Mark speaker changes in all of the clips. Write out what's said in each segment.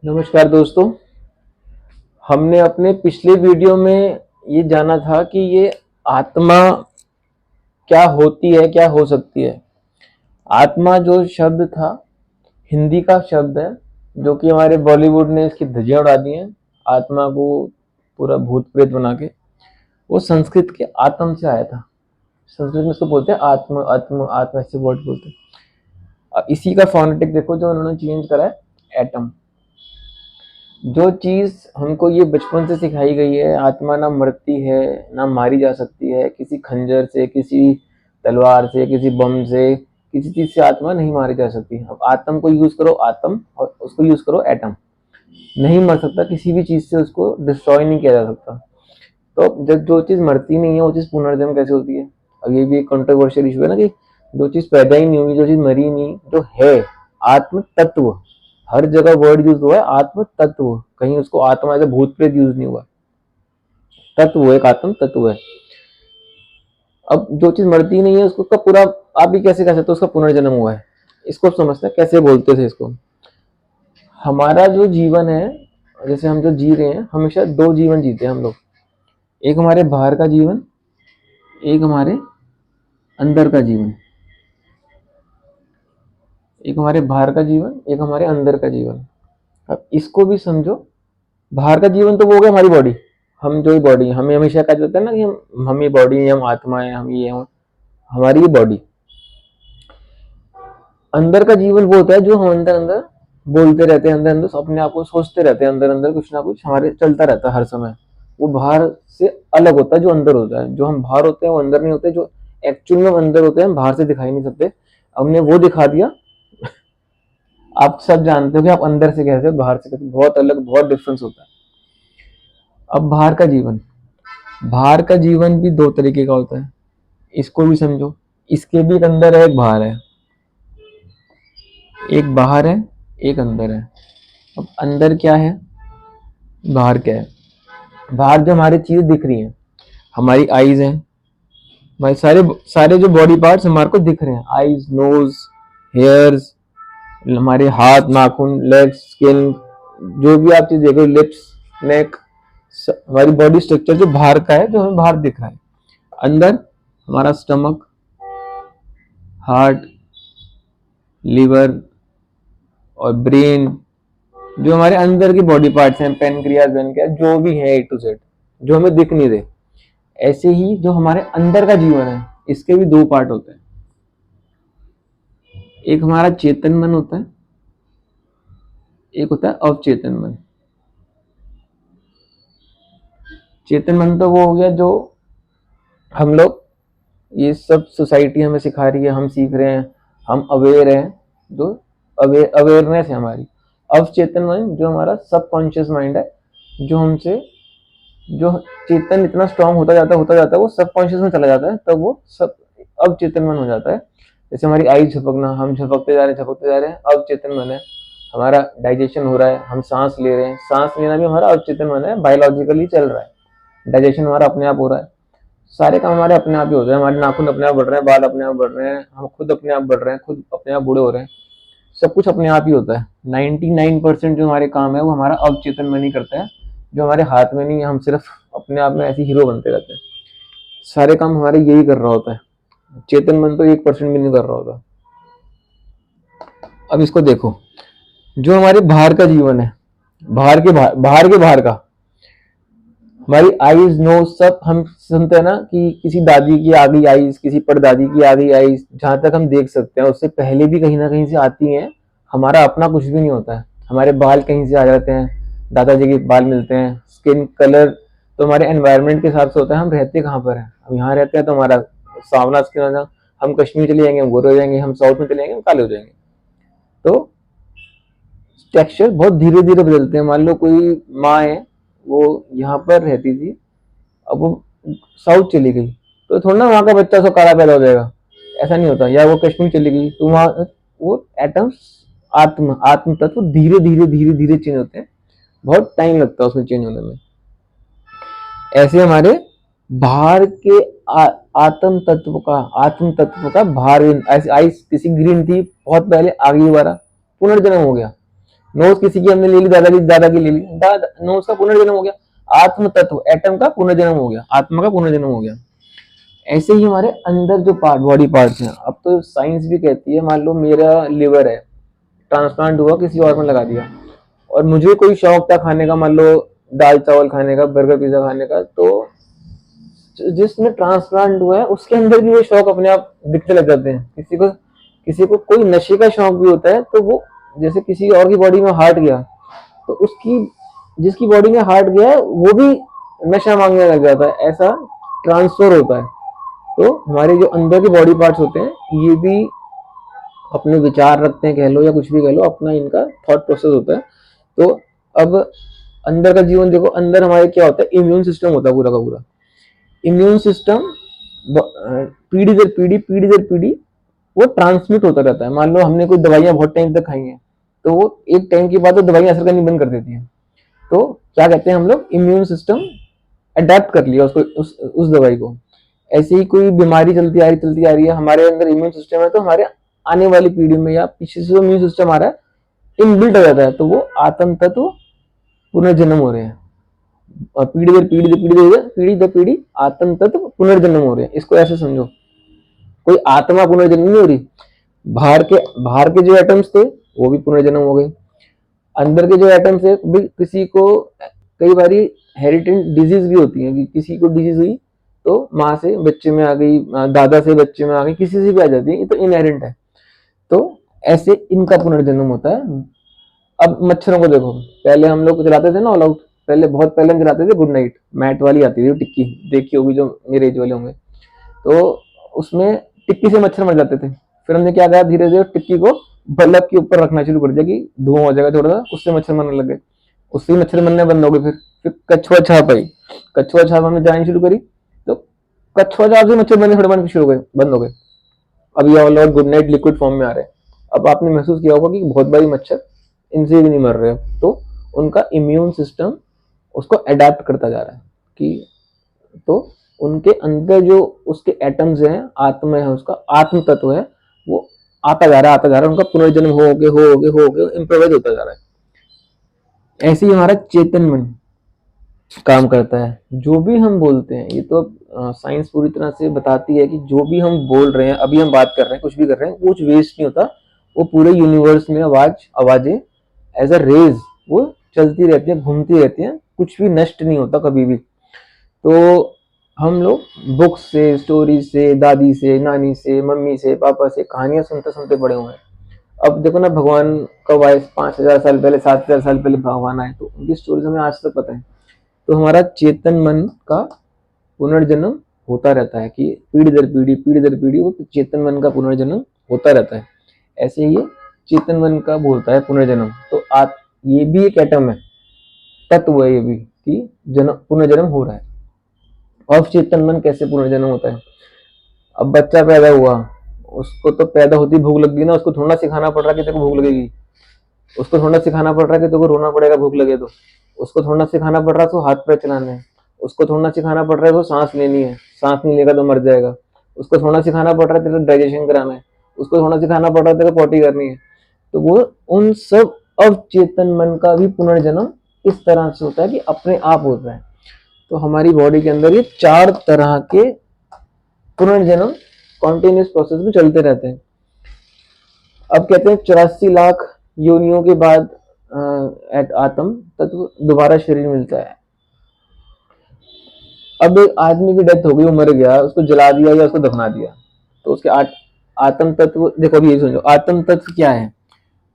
Speaker 1: नमस्कार दोस्तों। हमने अपने पिछले वीडियो में ये जाना था कि ये आत्मा क्या होती है, क्या हो सकती है। आत्मा जो शब्द था हिंदी का शब्द है, जो कि हमारे बॉलीवुड ने इसकी धज्जियां उड़ा दी हैं आत्मा को पूरा भूत प्रेत बना के। वो संस्कृत के आत्म से आया था। संस्कृत में इसको बोलते हैं आत्म आत्म आत्म, ऐसे वर्ड बोलते हैं। अब इसी का फोनेटिक देखो जो उन्होंने चेंज करा है, एटम। जो चीज हमको ये बचपन से सिखाई गई है, आत्मा ना मरती है ना मारी जा सकती है, किसी खंजर से, किसी तलवार से, किसी बम से, किसी चीज से आत्मा नहीं मारी जा सकती। अब आत्म को यूज करो आत्म, और उसको यूज करो एटम। नहीं मर सकता, किसी भी चीज से उसको डिस्ट्रॉय नहीं किया जा सकता। तो जब जो चीज मरती नहीं है वो चीज पुनर्जन्म कैसे होती है। अब ये भी एक कंट्रोवर्शियल इशू है ना, कि जो चीज पैदा ही नहीं हुई, जो चीज मरी नहीं, जो है आत्म तत्व। हर जगह वर्ड यूज हुआ है आत्म तत्व, कहीं उसको आत्मा ऐसे भूत प्रेत यूज नहीं हुआ। तत्व एक आत्म तत्व है। अब जो चीज मरती नहीं है उसको का पूरा आप भी कैसे कह सकते हो उसका पुनर्जन्म हुआ है। इसको समझते हैं कैसे बोलते थे इसको। हमारा जो जीवन है, जैसे हम जो जी रहे हैं, हमेशा दो जीवन जीते हैं हम लोग। एक हमारे बाहर का जीवन, एक हमारे अंदर का जीवन। एक हमारे बाहर का जीवन, एक हमारे अंदर का जीवन। अब इसको भी समझो। बाहर का जीवन तो वो हो गया हमारी बॉडी। हम जो ही बॉडी, हमें हमेशा कहा जाता है ना कि हम ये बॉडी है, हम आत्मा है, हम ये हैं, हमारी ये बॉडी। अंदर का जीवन वो होता है जो हम अंदर अंदर बोलते रहते हैं, अंदर अंदर अपने आप को सोचते रहते हैं, अंदर अंदर कुछ ना कुछ हमारे चलता रहता है हर समय। वो बाहर से अलग होता है जो अंदर होता है। जो हम बाहर होते हैं वो अंदर नहीं होते, जो एक्चुअल में हम अंदर होते हैं हम बाहर से दिखाई नहीं सकते। हमने वो दिखा दिया। आप सब जानते हो कि आप अंदर से कैसे, बाहर से कैसे, बहुत अलग, बहुत डिफरेंस होता है। अब बाहर का जीवन, बाहर का जीवन भी दो तरीके का होता है। इसको भी समझो। इसके भी एक अंदर है एक बाहर है। एक बाहर है एक अंदर है। अब अंदर क्या है, बाहर क्या है। बाहर जो हमारी चीजें दिख रही हैं, हमारी आईज हैं, हमारे सारे सारे जो बॉडी पार्ट्स हमारे को दिख रहे हैं, आईज, नोज, हेयर्स, हमारे हाथ, नाखून, लेग्स, स्किन, जो भी आप चीज देख रहे हो, लिप्स, नेक, हमारी बॉडी स्ट्रक्चर जो बाहर का है, जो हमें बाहर दिख रहा है। अंदर हमारा स्टमक, हार्ट, लीवर और ब्रेन, जो हमारे अंदर की बॉडी पार्ट्स हैं, पेनक्रियाज, जो भी है ए टू जेड, जो हमें दिख नहीं रहे। ऐसे ही जो हमारे अंदर का जीवन है, इसके भी दो पार्ट होते हैं। एक हमारा चेतन मन होता है, एक होता है अवचेतन मन। चेतन मन तो वो हो गया जो हम लोग, ये सब सोसाइटी हमें सिखा रही है, हम सीख रहे हैं, हम अवेयर हैं, जो अवेयरनेस है हमारी। अवचेतन मन जो हमारा सबकॉन्शियस माइंड है, जो हमसे, जो चेतन इतना स्ट्रांग होता जाता है वो सबकॉन्शियस में चला जाता है, तब वो सब अवचेतन मन हो जाता है। जैसे हमारी आई झपकना, हम झपकते जा रहे हैं, झपकते जा रहे हैं, अवचेतन मन है। हमारा डाइजेशन हो रहा है, हम सांस ले रहे हैं, सांस लेना भी हमारा अवचेतन मन है, बायोलॉजिकली चल रहा है। डाइजेशन हमारा अपने आप हो रहा है। सारे काम हमारे अपने आप ही होते हैं। हमारे नाखून अपने आप बढ़ रहे हैं, बाल अपने आप बढ़ रहे हैं, हम खुद अपने आप बढ़ रहे हैं, खुद अपने आप बूढ़े हो रहे हैं। सब कुछ अपने आप ही होता है। 99% जो हमारे काम है वो हमारा अवचेतन मन ही करता है, जो हमारे हाथ में नहीं है। हम सिर्फ अपने आप में ऐसे हीरो बनते रहते हैं। सारे काम हमारे यही कर रहा होता है। चेतन मन तो 1% भी नहीं कर रहा होता। अब इसको देखो, जो हमारे बाहर का जीवन है, बाहर का, हमारी आईज, नोज, सब हम सुनते हैं ना कि किसी दादी की आ गई आईज, किसी परदादी की आ गई आईज, जहां तक हम देख सकते हैं उससे पहले भी कहीं ना कहीं से आती हैं। हमारा अपना कुछ भी नहीं होता है। हमारे बाल कहीं से आ जाते हैं, दादाजी के बाल मिलते हैं। स्किन कलर तो हमारे एनवायरनमेंट के हिसाब से होता है, हम रहते कहाँ पर हैं। हम यहाँ रहते हैं तो हमारा सावना स्किन होगा, हम कश्मीर चले जाएंगे हम गोरे हो जाएंगे, हम साउथ में चले जाएंगे हम काले हो जाएंगे। तो टेक्सचर बहुत धीरे धीरे बदलते हैं। मान लो कोई माँ है, वो यहाँ पर रहती थी, अब वो साउथ चली गई, तो थोड़ा ना वहां का बच्चा सो काला पैदा हो जाएगा, ऐसा नहीं होता। या वो कश्मीर चली गई तो वहां वो एटम्स, आत्म तत्व धीरे धीरे धीरे धीरे चेंज होते हैं। बहुत टाइम लगता है उसमें चेंज होने में। ऐसे हमारे बाहर के आत्म तत्व का बाहर, ऐसे आइस किसी ग्रीन थी बहुत पहले, आ गई दोबारा, पुनर्जन्म हो गया। नोज किसी की हमने ले ली, दादा की ले ली, दादा नोज का पुनर्जन्म हो गया। आत्म तत्व एटम का पुनर्जन्म हो गया, आत्मा का पुनर्जन्म हो गया। ऐसे ही हमारे अंदर जो पार्ट बॉडी पार्ट्स हैं, अब तो साइंस भी कहती है, मान लो मेरा लिवर है, ट्रांसप्लांट हुआ, किसी और में लगा दिया, और मुझे कोई शौक था खाने का, मान लो दाल चावल खाने का, बर्गर पिज्जा खाने का, तो जिसमें ट्रांसप्लांट हुआ है उसके अंदर भी वो शौक अपने आप दिखने लग जाते हैं। किसी को कोई नशे का शौक भी होता है, तो वो जैसे किसी और की बॉडी में हार्ट गया, तो उसकी जिसकी बॉडी में हार्ट गया है वो भी नशा मांगने लग जाता है, ऐसा ट्रांसफर होता है। तो हमारे जो अंदर के बॉडी पार्ट्स होते हैं ये भी अपने विचार रखते हैं, कह लो या कुछ भी कह लो, अपना इनका थॉट प्रोसेस होता है। तो अब अंदर का जीवन देखो, अंदर हमारे क्या होता है, इम्यून सिस्टम होता है पूरा का पूरा। इम्यून सिस्टम पीढ़ी दर पीढ़ी वो ट्रांसमिट होता रहता है। मान लो हमने कोई दवाइयां बहुत टाइम तक खाई हैं, तो वो एक टाइम के बाद वो दवाइयां असर करनी बंद कर देती हैं, तो क्या कहते हैं हम लोग, इम्यून सिस्टम अडेप्ट कर लिया उसको, उस दवाई को। ऐसे ही कोई बीमारी चलती आ रही है, हमारे अंदर इम्यून सिस्टम है, तो हमारे आने वाली पीढ़ी में या पीछे से जो इम्यून सिस्टम आ रहा है इनबिल्ट हो जाता है, तो वो आत्म तत्व पुनर्जन्म हो रहे हैं। और पीढ़ी दर पीढ़ी आत्म तत्व पुनर्जन्म हो रहे हैं। इसको ऐसे समझो, कोई आत्मा पुनर्जन्म नहीं हो रही, बाहर के जो एटम्स थे वो भी पुनर्जन्म हो गए, अंदर के जो एटम्स है भी, किसी को कई बार हेरिटेड डिजीज भी होती है कि किसी को डिजीज हुई तो माँ से बच्चे में आ गई, दादा से बच्चे में आ गई, किसी से भी आ जाती है, ये तो इनहेरेंट है। तो ऐसे इनका पुनर्जन्म होता है। अब मच्छरों को देखो, पहले हम लोग चलाते थे ना ऑल आउट, पहले बहुत पहले हम चलाते थे गुड नाइट, मैट वाली आती थी टिक्की, देखी होगी जो मेरे एज वाले होंगे, तो उसमें टिक्की से मच्छर मर जाते थे। फिर हमने क्या कहा, धीरे धीरे टिक्की को बल्ब के ऊपर रखना शुरू कर दिया कि धुआं हो जाएगा थोड़ा सा, उससे मच्छर मरने लग गए, उससे मच्छर मरने बंद हो गए। फिर कछुआ छाप आई, कछुआ छाप हमने जानी शुरू करी, तो कछुआ छाप से मच्छर बनने थोड़े बंद हो गए। अब ये all out good night liquid form में आ रहे हैं। अब आपने महसूस किया होगा कि बहुत बारी मच्छर इनसे भी नहीं मर रहे, तो उनका इम्यून सिस्टम उसको अडेप्ट करता जा रहा है कि, तो उनके अंदर जो उसके एटम्स हैं, आत्मा है, उसका आत्म तत्व है, वो आता जा रहा है, उनका पुनर्जन्म हो गए इम्प्रोवाइज होता जा रहा है। ऐसे ही हमारा चेतन मन काम करता है। जो भी हम बोलते हैं, ये तो साइंस पूरी तरह से बताती है कि जो भी हम बोल रहे हैं, अभी हम बात कर रहे हैं, कुछ भी कर रहे हैं, कुछ वेस्ट नहीं होता, वो पूरे यूनिवर्स में आवाजें एज अ रेज वो चलती रहती है, घूमती रहती है, कुछ भी नष्ट नहीं होता कभी भी। तो हम लोग बुक्स से, स्टोरी से, दादी से, नानी से, मम्मी से, पापा से कहानियां सुनते सुनते बड़े हुए हैं। अब देखो ना, भगवान का वाइस 5,000 साल पहले, 7,000 साल पहले भगवान आए, तो उनकी स्टोरीज हमें आज तक पता है। तो हमारा चेतन मन का पुनर्जन्म होता रहता है कि पीढ़ी दर पीढ़ी वो चेतन मन का पुनर्जन्म होता रहता है। ऐसे ही चेतन मन का बोलता है पुनर्जन्म। तो आप, ये भी एक एटम है, तत्व है ये भी, कि जन्म पुनर्जन्म हो रहा है। और चेतन मन कैसे पुनर्जन्म होता है, अब बच्चा पैदा हुआ, उसको तो पैदा होती भूख लग गई ना, उसको थोड़ा सिखाना पड़ रहा है कि तेरे को भूख लगेगी, उसको थोड़ा सिखाना पड़ रहा है कि तेरे को रोना पड़ेगा भूख लगे तो, उसको थोड़ा सिखाना पड़ रहा है तो हाथ पैर चलाना है, उसको थोड़ा सिखाना पड़ रहा है तो सांस लेनी है, सांस नहीं लेगा तो मर जाएगा, उसको थोड़ा सिखाना पड़ रहा है तेरे को डाइजेशन कराना है, उसको थोड़ा सिखाना पड़ रहा है तेरे को पॉटी करनी है। तो वो उन सब अवचेतन मन का भी पुनर्जन्म इस तरह से होता है कि अपने आप होता है। तो हमारी बॉडी के अंदर ये 4 तरह के पुनर्जन्म कॉन्टिन्यूस प्रोसेस में चलते रहते हैं। अब कहते हैं 84 लाख योनियों के बाद आत्म तत्व दोबारा शरीर मिलता है। अब एक आदमी की डेथ हो गई, वो मर गया, उसको जला दिया या उसको दफना दिया, तो उसके आत्म तत्व देखो, अभी ये समझो आत्म तत्व क्या है।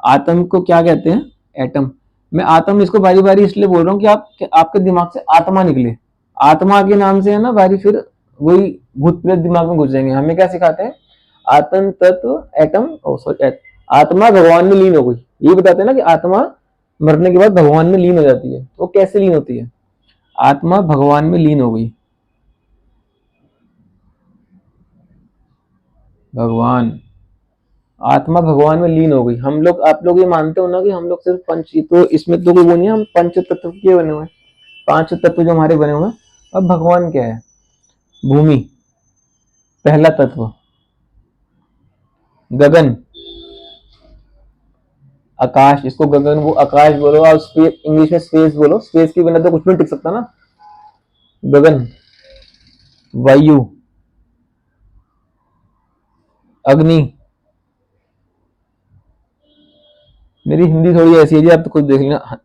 Speaker 1: आत्म को क्या कहते हैं, एटम। मैं आत्म इसको बारी बारी इसलिए बोल रहा हूँ कि आपके दिमाग से आत्मा निकले, आत्मा के नाम से है ना, बारी फिर वही भूत प्रेत दिमाग में घुस जाएंगे। हमें क्या सिखाते हैं, आत्म तत्व एटम, सॉरी, आत्मा भगवान में लीन हो गई, ये बताते हैं ना कि आत्मा मरने के बाद भगवान में लीन हो जाती है। वो कैसे लीन होती है, आत्मा भगवान में लीन हो गई, भगवान, आत्मा भगवान में लीन हो गई। हम लोग, आप लोग ये मानते हो ना कि हम लोग सिर्फ पंच, तो इसमें तो कोई वो नहीं है, हम पंच तत्व के बने हुए हैं, 5 तत्व जो हमारे बने हुए हैं। अब भगवान क्या है, भूमि पहला तत्व, गगन, आकाश, इसको गगन, वो आकाश बोलो, और स्पेस, इंग्लिश में स्पेस बोलो, स्पेस के बिना तो कुछ भी नहीं टिक सकता ना। गगन, वायु, अग्नि। मेरी हिंदी थोड़ी ऐसी है जी, आप तो खुद देख लेना,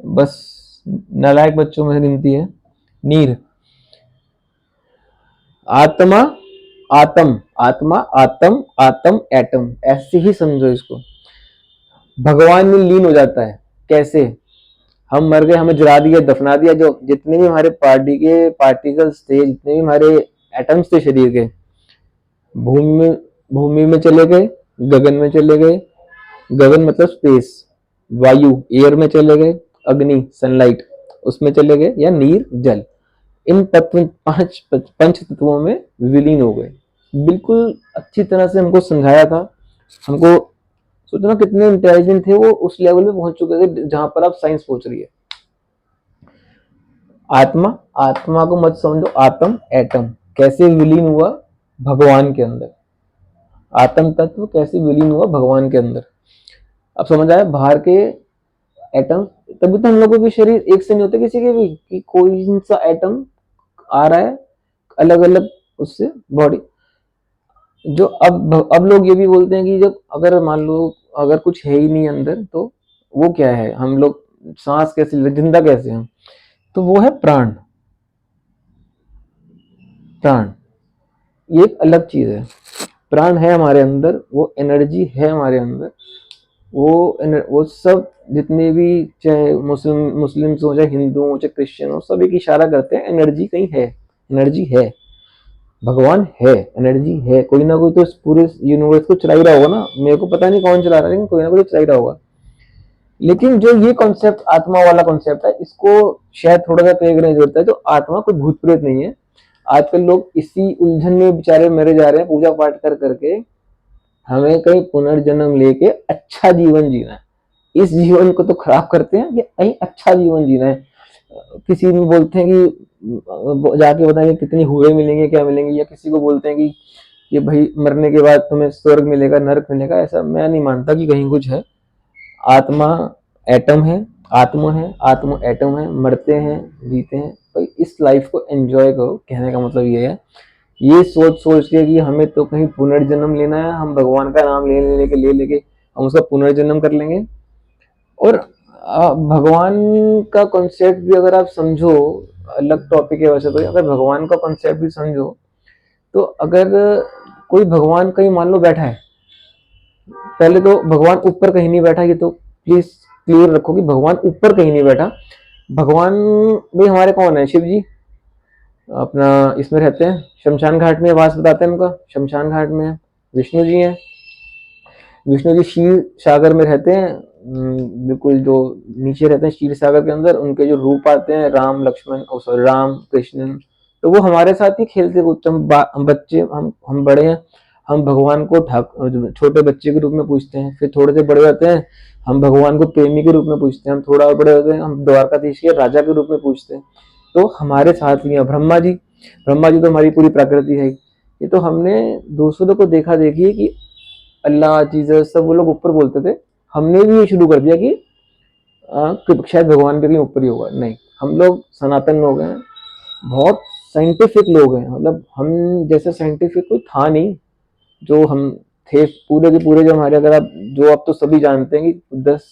Speaker 1: बस नालायक बच्चों में से गिनती है। नीर, आत्मा, आत्म, आत्मा, आत्म, आत्म, एटम, ऐसे ही समझो इसको। भगवान में लीन हो जाता है। कैसे? हम मर गए, हमें जला दिया, दफना दिया, जो जितने भी हमारे पार्टी के पार्टिकल्स थे, जितने भी हमारे एटम्स थे शरीर के, भूमि में भूमि में चले गए, गगन में चले गए, गगन मतलब स्पेस, वायु एयर में चले गए, अग्नि सनलाइट उसमें चले गए, या नीर जल, इन तत्व पांच पंच तत्वों में विलीन हो गए। बिल्कुल अच्छी तरह से हमको समझाया था। हमको सोचना कितने इंटेलिजेंट थे वो, उस लेवल में पहुंच चुके थे जहां पर आप साइंस पहुंच रही है। आत्मा, आत्मा को मत समझो, आत्म एटम कैसे विलीन हुआ भगवान के अंदर, आत्म तत्व कैसे विलीन हुआ भगवान के अंदर। अब समझ आया? बाहर के एटम, तभी तो हम लोगों के शरीर एक से नहीं होते किसी के भी, कि कोई सा एटम आ रहा है अलग अलग उससे बॉडी। जो अब लोग ये भी बोलते हैं कि जब अगर मान लो अगर कुछ है ही नहीं अंदर, तो वो क्या है, हम लोग सांस कैसे ले, जिंदा कैसे हैं? तो वो है प्राण। प्राण ये एक अलग चीज है। प्राण है हमारे अंदर, वो एनर्जी है हमारे अंदर, वो सब जितने भी, चाहे मुस्लिम्स हो, चाहे हिंदू हो, चाहे क्रिश्चियन हो, सब एक इशारा करते हैं एनर्जी कहीं है, एनर्जी है, भगवान है, एनर्जी है, कोई ना कोई तो इस पूरे यूनिवर्स को चला ही रहा होगा ना। मेरे को पता नहीं कौन चला रहा है, लेकिन कोई ना कोई चला ही रहा होगा। लेकिन जो ये कॉन्सेप्ट आत्मा वाला कॉन्सेप्ट है, इसको शायद थोड़ा सा क्लियर करने की जरूरत है। तो आत्मा कोई भूत प्रेत नहीं है। आजकल लोग इसी उलझन में बेचारे मरे जा रहे हैं, पूजा पाठ कर करके। हमें कहीं पुनर्जन्म लेके अच्छा जीवन जीना है, इस जीवन को तो खराब करते हैं, ये कहीं अच्छा जीवन जीना है। किसी में बोलते हैं कि जाके बताएंगे कितनी हुए मिलेंगे, क्या मिलेंगे, या किसी को बोलते हैं कि भाई मरने के बाद तुम्हें स्वर्ग मिलेगा, नरक मिलेगा। ऐसा मैं नहीं मानता कि कहीं कुछ है। आत्मा एटम है, आत्मा है, आत्मा एटम है, मरते हैं जीते हैं। भाई इस लाइफ को एंजॉय करो, कहने का मतलब ये है। ये सोच सोच के कि हमें तो कहीं पुनर्जन्म लेना है, हम भगवान का नाम ले लेके हम उसका पुनर्जन्म कर लेंगे। और भगवान का कॉन्सेप्ट भी अगर आप समझो, अलग टॉपिक है वैसे तो, अगर भगवान का कॉन्सेप्ट भी समझो, तो अगर कोई भगवान कहीं मान लो बैठा है, पहले तो भगवान ऊपर कहीं नहीं बैठा, ये तो प्लीज क्लियर रखो कि भगवान ऊपर कहीं नहीं बैठा। भगवान भी हमारे कौन है? शिव जी अपना इसमें रहते हैं, शमशान घाट में वास बताते हैं उनका, शमशान घाट में है। विष्णु जी हैं, विष्णु जी क्षीर सागर में रहते हैं, बिल्कुल जो नीचे रहते हैं क्षीर सागर के अंदर। उनके जो रूप आते हैं राम लक्ष्मण, सॉरी राम कृष्ण, तो वो हमारे साथ ही खेलते कूदते। हम बच्चे, हम बड़े हैं, हम भगवान को छोटे बच्चे के रूप में पूछते हैं। फिर थोड़े से बड़े होते हैं, हम भगवान को प्रेमी के रूप में पूछते हैं। हम थोड़ा और बड़े होते हैं, हम द्वारकाधीश के राजा के रूप में पूछते हैं। तो हमारे साथ ही है ब्रह्मा जी। ब्रह्मा जी तो हमारी पूरी प्रकृति है। ये तो हमने दूसरों को देखा देखी है कि अल्लाह जीसस सब वो लोग ऊपर बोलते थे, हमने भी ये शुरू कर दिया कि शायद भगवान भी कहीं ऊपर ही होगा। नहीं, हम लोग सनातन लोग हैं, बहुत साइंटिफिक लोग हैं। मतलब हम जैसे साइंटिफिक कोई था नहीं जो हम थे। पूरे के पूरे जो हमारे, अगर आप जो आप तो सभी जानते हैं कि 10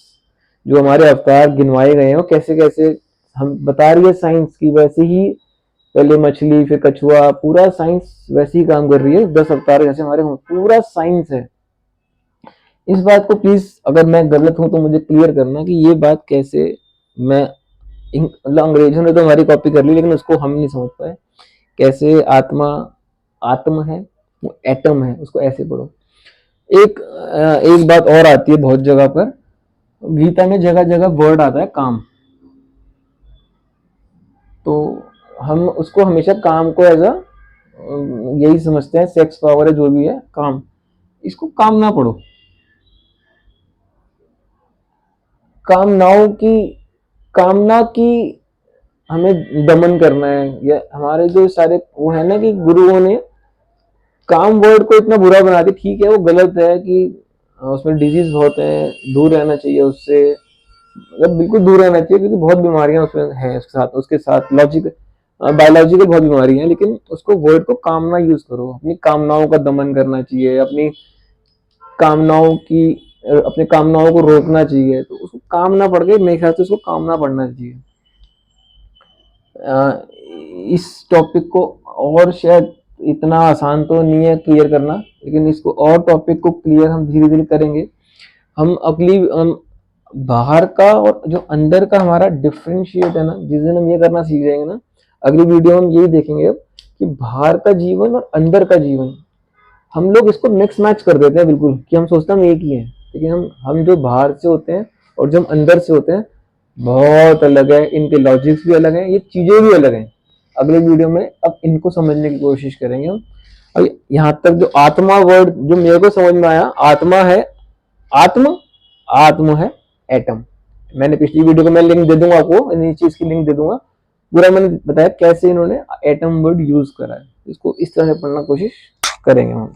Speaker 1: जो हमारे अवतार गिनवाए गए हैं, वो कैसे कैसे हम बता रही है साइंस की, वैसे ही पहले मछली फिर कछुआ, पूरा साइंस वैसे ही काम कर रही है। 10 अवतार जैसे हमारे पूरा साइंस है। इस बात को प्लीज, अगर मैं गलत हूं तो मुझे क्लियर करना कि ये बात कैसे, मैं मतलब अंग्रेजों ने तो हमारी कॉपी कर ली, लेकिन उसको हम नहीं समझ पाए। कैसे आत्मा आत्म है, वो एटम है, उसको ऐसे पढ़ो। एक बात और आती है बहुत जगह पर, गीता में जगह जगह वर्ड आता है काम। तो हम उसको हमेशा काम को एज अ यही समझते हैं, सेक्स पावर है जो भी है काम, इसको काम ना पढ़ो। कामनाओं की, कामना की हमें दमन करना है, या हमारे जो सारे वो है ना कि गुरुओं ने काम वर्ड को इतना बुरा बना दिया। ठीक है वो गलत है कि उसमें डिजीज बहुत है, दूर रहना चाहिए उससे, मतलब बिल्कुल दूर रहना चाहिए, क्योंकि बहुत बीमारियां उसमें हैं उसके साथ लॉजिक बायोलॉजिकल बहुत बीमारी है। लेकिन उसको वर्ड को कामना यूज करो, अपनी कामनाओं का दमन करना चाहिए, अपनी कामनाओं को रोकना चाहिए। तो उसको कामना पढ़ के, मेरे ख्याल से उसको कामना पढ़ना चाहिए। इस टॉपिक को और शायद इतना आसान तो नहीं है क्लियर करना, लेकिन इसको और टॉपिक को क्लियर हम धीरे धीरे करेंगे। हम बाहर का और जो अंदर का हमारा डिफरेंशिएट है ना, जिस दिन हम ये करना सीख जाएंगे ना, अगली वीडियो में हम यही देखेंगे अब कि बाहर का जीवन और अंदर का जीवन, हम लोग इसको मिक्स मैच कर देते हैं बिल्कुल, कि हम सोचते हैं हम एक ही हैं, लेकिन हम जो बाहर से होते हैं और जो हम अंदर से होते हैं बहुत अलग है। इनके लॉजिक्स भी अलग हैं, ये चीजें भी अलग हैं। अगले वीडियो में अब इनको समझने की कोशिश करेंगे हम। अब यहाँ तक जो आत्मा वर्ड जो मेरे को समझ में आया, आत्मा है आत्म, आत्म है एटम। मैंने पिछली वीडियो को मैं लिंक दे दूंगा आपको, नीचे इसकी लिंक दे दूंगा। पूरा मैंने बताया कैसे इन्होंने एटम वर्ड यूज करा है। इसको इस तरह से पढ़ना कोशिश करेंगे हम।